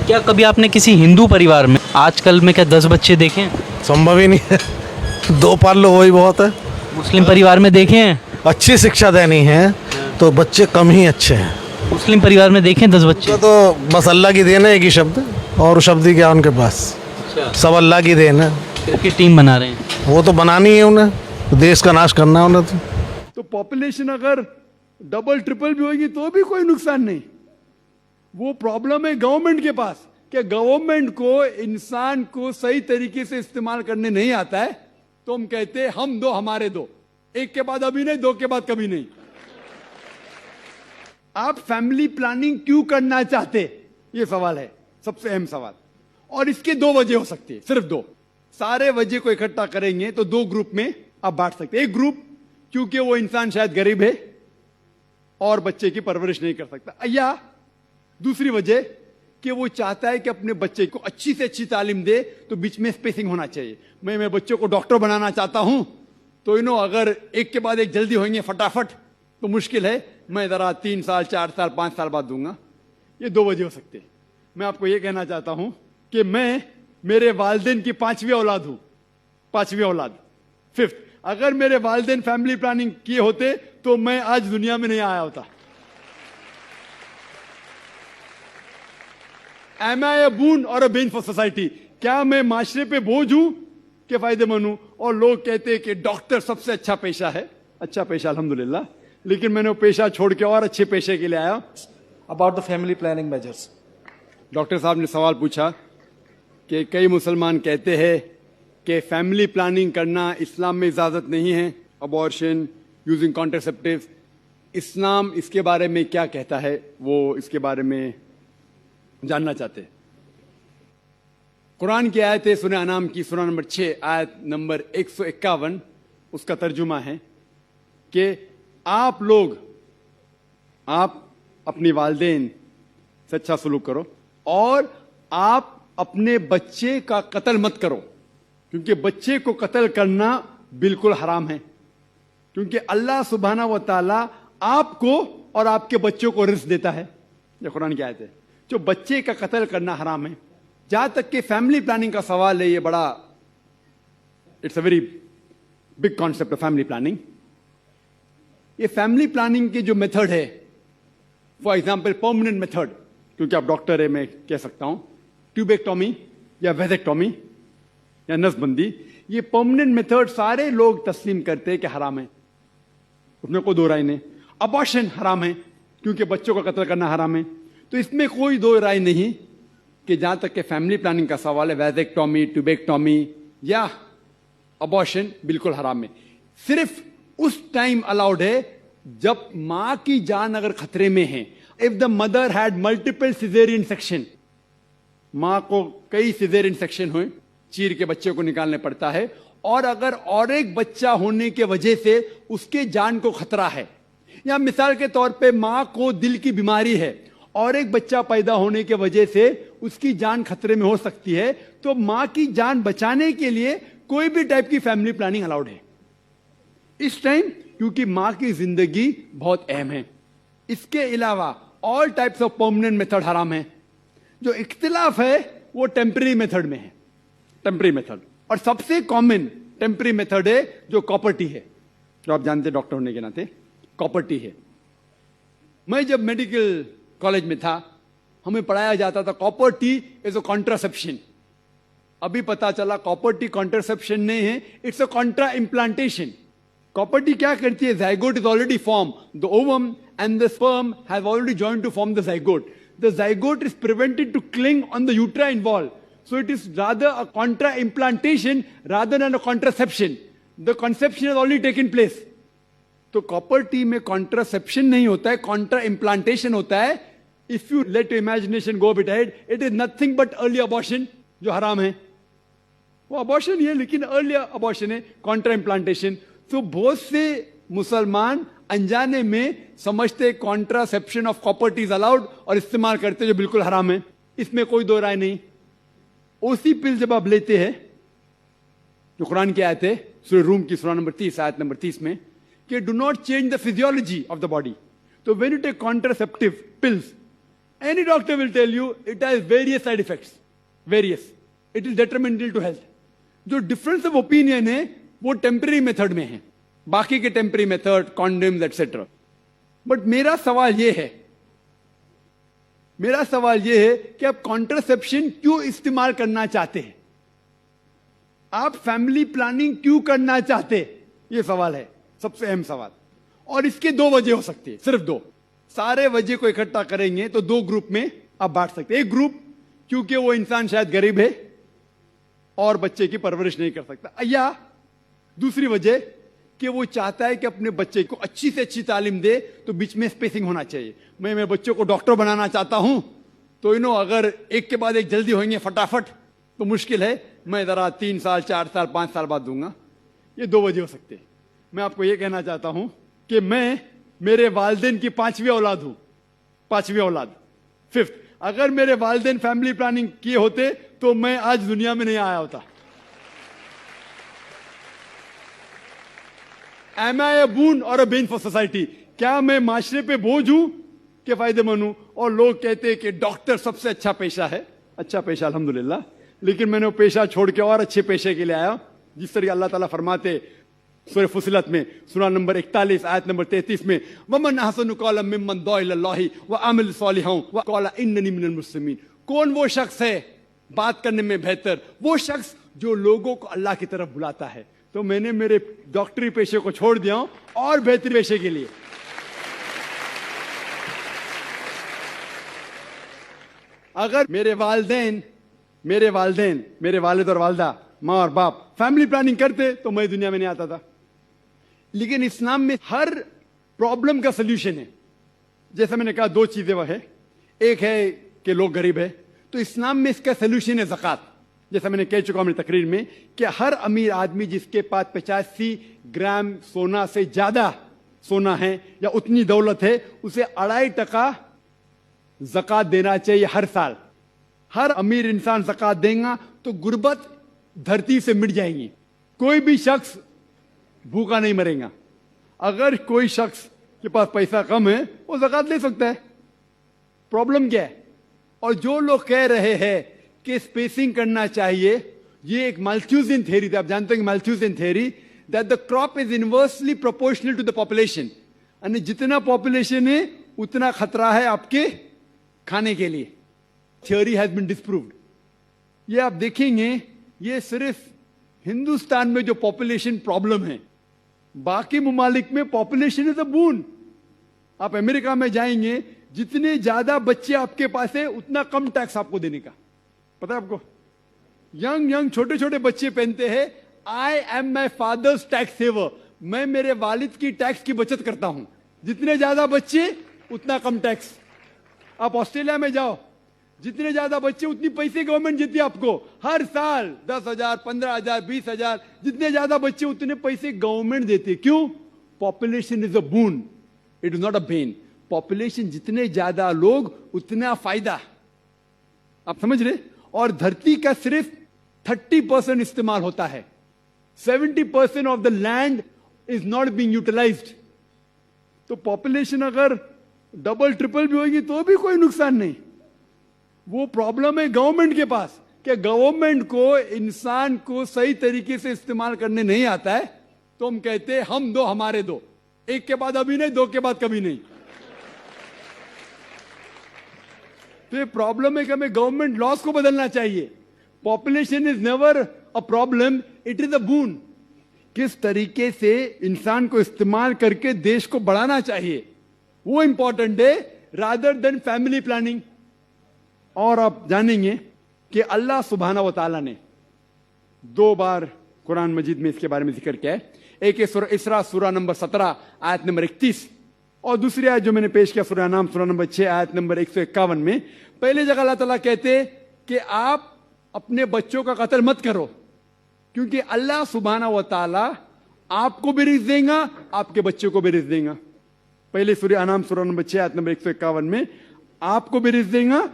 کیا کبھی آپ نے کسی ہندو پریوار میں آج کل میں کیا 10 بچے دیکھے ہیں؟ संभव ही नहीं है। दो पाल लो वही बहुत है। मुस्लिम परिवार में देखे हैं? अच्छी शिक्षा देनी है तो बच्चे कम ही अच्छे हैं। मुस्लिम परिवार में देखे हैं 10 बच्चे? तो बस अल्लाह की देन है, एक ही शब्द, और शब्द ही क्या उनके पास, सब अल्लाह की देन है। क्रिकेट टीम बना रहे हैं। वो तो बनानी है उन्हें, देश का नाश करना है उन्हें। तो पॉपुलेशन अगर डबल ट्रिपल भी होगी तो भी कोई नुकसान नहीं। वो प्रॉब्लम है गवर्नमेंट के पास कि गवर्नमेंट को इंसान को सही तरीके से इस्तेमाल करने नहीं आता है। तो हम कहते हैं हम दो हमारे दो, एक के बाद अभी नहीं, दो के बाद कभी नहीं। आप फैमिली प्लानिंग क्यों करना चाहते, ये सवाल है, सबसे अहम सवाल। और इसके दो वजह हो सकती है, सिर्फ दो। सारे वजह को इकट्ठा करेंगे तो दो ग्रुप में आप बांट सकते हैं। एक ग्रुप क्योंकि वो इंसान शायद गरीब है और बच्चे की परवरिश नहीं कर सकता, या दूसरी वजह कि वो चाहता है कि अपने बच्चे को अच्छी से अच्छी तालीम दे, तो बीच में स्पेसिंग होना चाहिए। मैं बच्चों को डॉक्टर बनाना चाहता हूं तो अगर एक के बाद एक जल्दी होंगे फटाफट तो मुश्किल है, मैं जरा 3 साल 4 साल 5 साल बाद दूंगा। ये दो वजह हो सकते हैं। मैं आपको ये कहना चाहता हूं कि मैं मेरे वालिदैन की 5वीं औलाद हूं, 5वीं औलाद, 5th। अगर मेरे वालिदैन फैमिली प्लानिंग किए होते तो मैं आज दुनिया में नहीं आया होता। Am I a boon or a bane for society? क्या मैं माशरे पे बोझ हूं कि फायदेमंद हूं? और लोग कहते हैं कि डॉक्टर सबसे अच्छा पेशा है। अच्छा पेशा अल्हम्दुलिल्लाह, लेकिन मैंने वो पेशा छोड़ के और अच्छे पेशे के लिए आया। About the family planning measures. Doctor साहब ने सवाल पूछा कि कई मुसलमान कहते हैं कि फैमिली प्लानिंग करना इस्लाम में इजाज़त नहीं है, अबॉर्शन, यूजिंग कॉन्ट्रासेप्टिव्स। इस्लाम इसके बारे में क्या कहता है, वो इसके बारे में जानना चाहते हैं। कुरान की आयत है सूरह अनाम की सूरह नंबर 6 आयत नंबर 151, उसका तर्जुमा है कि आप लोग, आप अपनी वालिदैन से अच्छा सलूक करो और आप अपने बच्चे का कत्ल मत करो, क्योंकि बच्चे को कत्ल करना बिल्कुल हराम है। क्योंकि अल्लाह सुब्हाना व तआला आपको और आपके बच्चों को रिस्क देता है। ये कुरान की आयत है। जो बच्चे का कत्ल करना हराम है। जहां तक कि फैमिली प्लानिंग का सवाल है, ये बड़ा, it's a very big concept of family planning. ये फैमिली प्लानिंग के जो मेथड है, फॉर एग्जाम्पल परमानेंट मेथड, क्योंकि आप डॉक्टर है मैं कह सकता हूं, ट्यूबेक्टोमी या वेजेक्टोमी या नसबंदी, ये परमानेंट मेथड सारे लोग तस्लीम करते हैं कि हराम है, उसमें कोई दो राय नहीं। अबॉर्शन हराम है क्योंकि बच्चों का कत्ल करना हराम है। तो इसमें कोई दो राय नहीं कि जहां तक कि फैमिली प्लानिंग का सवाल है, वेजेक्टोमी, ट्यूबेक्टोमी या अबॉर्शन बिल्कुल हराम है। सिर्फ उस टाइम अलाउड है जब मां की जान अगर खतरे में है। If the mother had multiple caesarean section, मां को कई सिजेरियन सेक्शन हुए, चीर के बच्चे को निकालने पड़ता है, और अगर और एक बच्चा होने के वजह से उसके जान को खतरा है, या मिसाल के तौर पे मां को दिल की बीमारी है और एक बच्चा पैदा होने के वजह से उसकी जान खतरे में हो सकती है, तो मां की जान बचाने के लिए कोई भी टाइप की फैमिली प्लानिंग अलाउड है इस टाइम, क्योंकि मां की जिंदगी बहुत अहम है। इसके अलावा all types of permanent method हराम है। जो इख्तिलाफ है वो टेम्पररी मेथड में है, टेम्पररी मेथड। और सबसे कॉमन टेम्पररी मेथड है जो कॉपर टी है, जो आप जानते हैं डॉक्टर होने के नाते, कॉपर टी है। मैं जब मेडिकल कॉलेज में था, हमें पढ़ाया जाता था copper T is a contraception. अभी पता चला कॉपर टी कॉन्ट्रासेप्शन नहीं है, it's a contra implantation. Copper T क्या करती है, zygote is already form, the ovum and the sperm have already joined to form the zygote. The zygote is prevented to cling on the uterine wall, so it is rather a contra implantation rather than a contraception. The conception has already taken place. तो copper T में contraception नहीं होता है, Contra implantation होता है। If you let your imagination go bit ahead, it is nothing but early abortion, जो हराम है। वो अबॉर्शन ही है लेकिन अर्ली अबॉर्शन है, कॉन्ट्रा इम्प्लांटेशन। तो बहुत से मुसलमान अनजाने में समझते contraception of copper T is allowed और इस्तेमाल करते, जो बिल्कुल हराम है। इसमें कोई दो राय नहीं। ओसी पिल जब आप लेते हैं, जो कुरान की आयत है सूरह रूम की सूरह नंबर 30 आयत नंबर 30 में, कि do not change the physiology of the body. तो when you take contraceptive pills, Any doctor will tell you it has various side effects. Various. It is detrimental to health. जो difference of opinion है वो temporary method में है, बाकी के temporary method, condoms, etc. But मेरा सवाल ये है कि आप contraception क्यों इस्तेमाल करना चाहते हैं? आप फैमिली प्लानिंग क्यों करना चाहते? ये सवाल है, सबसे अहम सवाल. और इसके दो वजह हो सकती है, सिर्फ दो. सारे वजह को इकट्ठा करेंगे तो दो ग्रुप में आप बांट सकते हैं. एक ग्रुप क्योंकि वो इंसान शायद गरीब है और बच्चे की परवरिश नहीं कर सकता, या दूसरी वजह कि वो चाहता है कि अपने बच्चे को अच्छी से अच्छी तालीम दे, तो बीच में स्पेसिंग होना चाहिए. मैं मेरे बच्चों को डॉक्टर बनाना चाहता हूं, तो अगर एक के बाद एक जल्दी होंगे फटाफट तो मुश्किल है, मैं जरा 3 साल 4 साल 5 साल बाद दूंगा. ये दो वजह हो सकते हैं. मैं आपको ये कहना चाहता हूं कि मैं मेरे वालिदैन की 5वीं औलाद हूं. 5वीं औलाद, 5th. अगर मेरे वालिदैन फैमिली प्लानिंग किए होते तो मैं आज दुनिया में नहीं आया होता. Am I a boon or a bane for society? क्या मैं माशरे पे बोझ हूं कि फायदेमंद हूं? और लोग कहते हैं कि डॉक्टर सबसे अच्छा पेशा है. अच्छा पेशा अल्हम्दुलिल्लाह, लेकिन मैंने वो पेशा छोड़ के और अच्छे पेशे के लिए आया. जिस तरह अल्लाह ताला फरमाते सूरह फुसिलत में, सूरा नंबर 41 आयत नंबर 33 में, वमन अहसनु क़ौलन मिम्मन दुआ इलल्लाहि व अमिल सालिहान व क़ाला इन्ननी मिनल मुस्लिमीन. कौन वो शख्स है बात करने में बेहतर? वो शख्स जो लोगों को अल्लाह की तरफ बुलाता है. तो मैंने मेरे डॉक्टरी पेशे को छोड़ दिया हूं और बेहतरी पेशे के लिए. अगर मेरे वालिदैन, मेरे वालिद और वालदा, माँ और बाप फैमिली प्लानिंग करते तो मैं दुनिया में नहीं आता था. लेकिन इस्लाम में हर प्रॉब्लम का सलूशन है. जैसा मैंने कहा, दो चीजें वह है. एक है कि लोग गरीब है, तो इस्लाम में इसका सलूशन है ज़कात. जैसा मैंने कह चुका हूं अपनी तकरीर में कि हर अमीर आदमी जिसके पास 85 ग्राम सोना से ज्यादा सोना है या उतनी दौलत है, उसे 2.5% ज़कात देना चाहिए हर साल. हर अमीर इंसान ज़कात देगा तो गुर्बत धरती से मिट जाएंगी. कोई भी शख्स भूखा नहीं मरेगा. अगर कोई शख्स के पास पैसा कम है वो ज़कात दे सकता है. प्रॉब्लम क्या है? और जो लोग कह रहे हैं कि स्पेसिंग करना चाहिए, ये एक माल्थ्यूसियन थ्योरी थी. आप जानते हैं कि Malthusian theory, that the crop is inversely proportional to the population. यानी जितना पॉपुलेशन है उतना खतरा है आपके खाने के लिए. Theory has been disproved. ये आप देखेंगे, ये सिर्फ हिंदुस्तान में जो पॉपुलेशन प्रॉब्लम है, बाकी मुमालिक में पॉपुलेशन इज अ बून. आप अमेरिका में जाएंगे, जितने ज्यादा बच्चे आपके पास है उतना कम टैक्स आपको देने का. पता है आपको? यंग छोटे छोटे बच्चे पहनते हैं, I am my father's tax saver. मैं मेरे वालिद की टैक्स की बचत करता हूं. जितने ज्यादा बच्चे उतना कम टैक्स. आप ऑस्ट्रेलिया में जाओ, जितने ज्यादा बच्चे उतनी पैसे गवर्नमेंट देती है आपको हर साल. 10,000 15,000 20,000, जितने ज्यादा बच्चे उतने पैसे गवर्नमेंट देती है. क्यों? Population is a boon, it is not a Ben. Population जितने ज्यादा लोग उतना फायदा. आप समझ रहे? और धरती का सिर्फ 30% इस्तेमाल होता है. 70% of the land is not being utilized. तो पॉपुलेशन अगर डबल ट्रिपल भी होगी तो भी कोई नुकसान नहीं. वो प्रॉब्लम है गवर्नमेंट के पास कि गवर्नमेंट को इंसान को सही तरीके से इस्तेमाल करने नहीं आता है. तो हम कहते हैं हम दो हमारे दो, एक के बाद अभी नहीं, दो के बाद कभी नहीं. तो ये प्रॉब्लम है कि हमें गवर्नमेंट लॉस को बदलना चाहिए. Population is never a problem, it is a boon. किस तरीके से इंसान को इस्तेमाल करके देश को बढ़ाना चाहिए वो इंपॉर्टेंट है, रादर देन फैमिली प्लानिंग. और आप जानेंगे कि अल्लाह सुब्हाना व तआला ने 2 बार कुरान मजीद में इसके बारे में जिक्र किया है. एक है सूरह इसरा सूरा नंबर 17 आयत नंबर 31, और दूसरी आयत जो मैंने पेश किया सूरह नाम सूरा नंबर 6 आयत नंबर 151 में. पहले जगह अल्लाह ताला कहते कि आप अपने बच्चों का कत्ल मत करो, क्योंकि अल्लाह सुब्हाना व तआला आपको भी रिज़्क़ देगा, आपके बच्चों को भी रिज़्क़ देगा. पहले सूरह अनाम सूरा नंबर 6 आयत नंबर 151 में आपको भी रिज़्क़ देगा,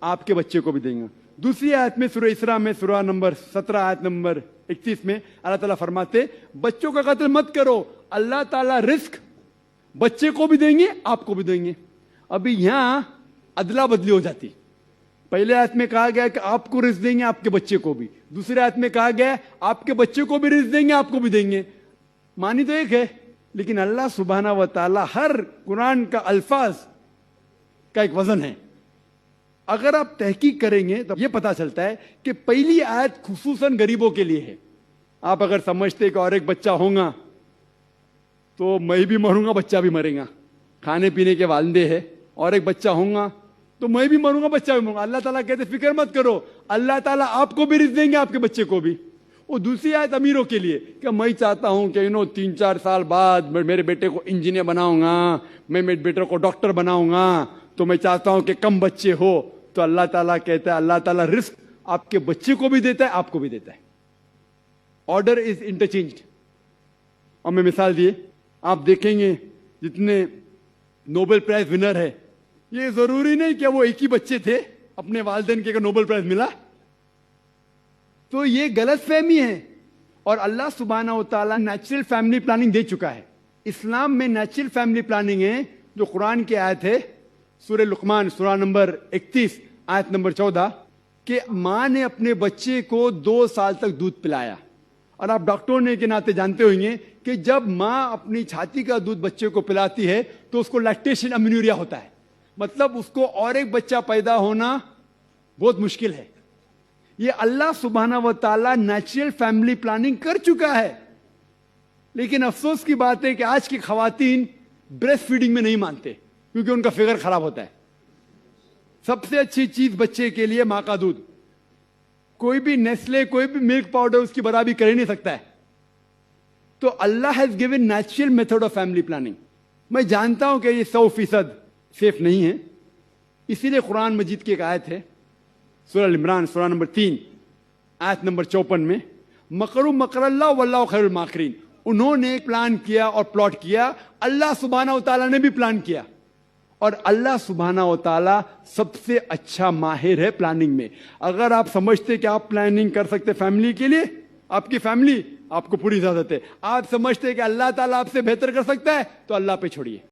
आपके बच्चे को भी देगा. दूसरी आयत में सूरह इसरा में सूरा नंबर 17 आयत नंबर 31 में अल्लाह ताला फरमाते बच्चों का कत्ल मत करो, अल्लाह ताला रिस्क बच्चे को भी देंगे आपको भी देंगे. अभी यहां अदला बदली हो जाती। पहले आयत में कहा गया कि आपको रिस्क देंगे, आपके बच्चे को भी। दूसरे आयत में कहा गया आपके बच्चे को भी रिस्क देंगे, आपको भी देंगे। मानी तो एक है, लेकिन अल्लाह सुब्हाना व ताला हर कुरान का अल्फाज का एक वजन है। अगर आप तहकीक करेंगे तो ये पता चलता है कि पहली आयत खुसूसन गरीबों के लिए है। आप अगर समझते कि और एक बच्चा होगा तो मैं भी मरूंगा, बच्चा भी मरेगा, खाने पीने के वालदे है, और एक बच्चा होगा तो मैं भी मरूंगा, बच्चा भी मरूंगा। अल्लाह ताला कहते फिक्र मत करो, अल्लाह ताला आपको भी रिस्क देंगे, आपके बच्चे को भी। वो दूसरी आयत अमीरों के लिए कि मैं चाहता हूं कि 3-4 साल बाद मैं मेरे बेटे को इंजीनियर बनाऊंगा, मैं मेरे बेटे को डॉक्टर बनाऊंगा, तो मैं चाहता हूं कि कम बच्चे हो। तो अल्लाह ताला कहता है, अल्लाह ताला रिस्क आपके बच्चे को भी देता है, आपको भी देता है। Order is interchanged. और मैं मिसाल दिए, आप देखेंगे जितने नोबेल प्राइज विनर है, ये जरूरी नहीं कि वो एक ही बच्चे थे अपने वालिदैन के नोबेल प्राइज मिला। तो ये गलत फहमी है। और अल्लाह सुब्हाना व तआला नेचुरल फैमिली प्लानिंग दे चुका है। इस्लाम में नेचुरल फैमिली प्लानिंग है, जो कुरान की आयत है सूरह लुकमान सूरा नंबर 31 आयत नंबर 14 कि माँ ने अपने बच्चे को 2 साल तक दूध पिलाया। और आप डॉक्टर होने के नाते जानते होंगे कि जब माँ अपनी छाती का दूध बच्चे को पिलाती है तो उसको लैक्टेशन अमीनूरिया होता है, मतलब उसको और एक बच्चा पैदा होना बहुत मुश्किल है। ये अल्लाह सुब्हाना व तआला नेचुरल फैमिली प्लानिंग कर चुका है। लेकिन अफसोस की बात है कि आज की खवातीन ब्रेस्ट फीडिंग में नहीं मानते, क्योंकि उनका फिगर खराब होता है। सबसे अच्छी चीज बच्चे के लिए माँ का दूध। कोई भी नेस्ले, कोई भी मिल्क पाउडर उसकी बराबरी कर ही नहीं सकता है। तो Allah has given natural method of family planning. मैं जानता हूं कि ये 100% सेफ नहीं है, इसीलिए कुरान मजीद की एक आयत है सूरह इमरान सूरा नंबर 3 आयत नंबर 54 में, मकरू मकरल्लाह वल्लाहु खैरुल माकिरीन। उन्होंने प्लान किया और प्लॉट किया, अल्लाह सुब्हाना व तआला ने भी प्लान किया। और अल्लाह सुब्हाना व तआला सबसे अच्छा माहिर है प्लानिंग में। अगर आप समझते कि आप प्लानिंग कर सकते फैमिली के लिए, आपकी फैमिली, आपको पूरी इजाजत है। आप समझते कि अल्लाह ताला आपसे बेहतर कर सकता है, तो अल्लाह पे छोड़िए।